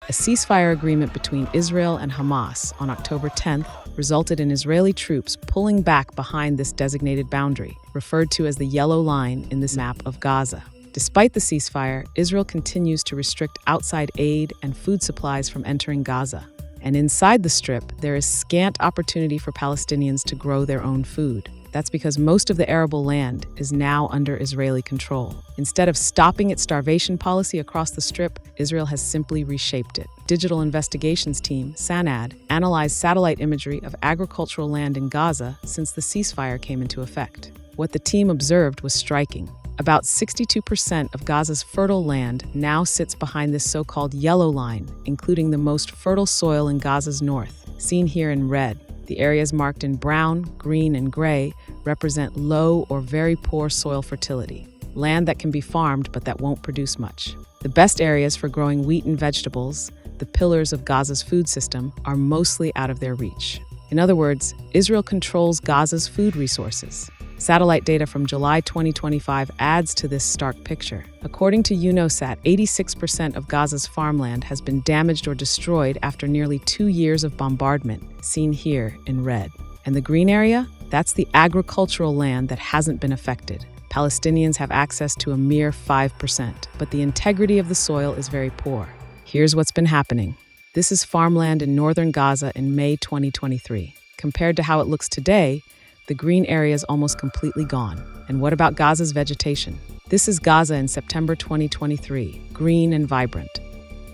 A ceasefire agreement between Israel and Hamas on October 10th resulted in Israeli troops pulling back behind this designated boundary, referred to as the yellow line in this map of Gaza. Despite the ceasefire, Israel continues to restrict outside aid and food supplies from entering Gaza. And inside the Strip, there is scant opportunity for Palestinians to grow their own food. That's because most of the arable land is now under Israeli control. Instead of stopping its starvation policy across the Strip, Israel has simply reshaped it. Digital investigations team, SANAD, analyzed satellite imagery of agricultural land in Gaza since the ceasefire came into effect. What the team observed was striking. About 62% of Gaza's fertile land now sits behind this so-called yellow line, including the most fertile soil in Gaza's north, seen here in red. The areas marked in brown, green, and gray represent low or very poor soil fertility, land that can be farmed but that won't produce much. The best areas for growing wheat and vegetables, the pillars of Gaza's food system, are mostly out of their reach. In other words, Israel controls Gaza's food resources. Satellite data from July 2025 adds to this stark picture. According to UNOSAT, 86% of Gaza's farmland has been damaged or destroyed after nearly 2 years of bombardment, seen here in red. And the green area? That's the agricultural land that hasn't been affected. Palestinians have access to a mere 5%, but the integrity of the soil is very poor. Here's what's been happening. This is farmland in northern Gaza in May 2023. Compared to how it looks today, the green area is almost completely gone. And what about Gaza's vegetation? This is Gaza in September 2023, green and vibrant.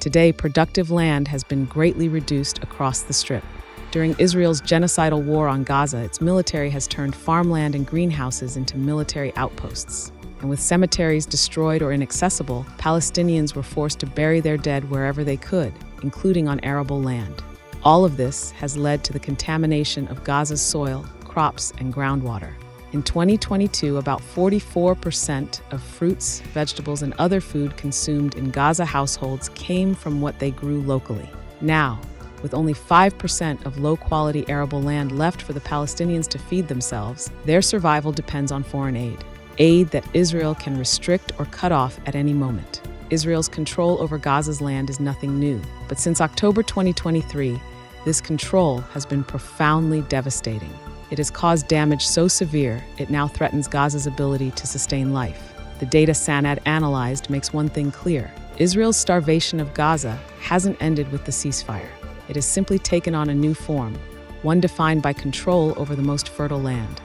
Today, productive land has been greatly reduced across the Strip. During Israel's genocidal war on Gaza, its military has turned farmland and greenhouses into military outposts. And with cemeteries destroyed or inaccessible, Palestinians were forced to bury their dead wherever they could, including on arable land. All of this has led to the contamination of Gaza's soil, crops, and groundwater. In 2022, about 44% of fruits, vegetables, and other food consumed in Gaza households came from what they grew locally. Now, with only 5% of low-quality arable land left for the Palestinians to feed themselves, their survival depends on foreign aid that Israel can restrict or cut off at any moment. Israel's control over Gaza's land is nothing new, but since October 2023, this control has been profoundly devastating. It has caused damage so severe, it now threatens Gaza's ability to sustain life. The data SANAD analyzed makes one thing clear. Israel's starvation of Gaza hasn't ended with the ceasefire. It has simply taken on a new form, one defined by control over the most fertile land.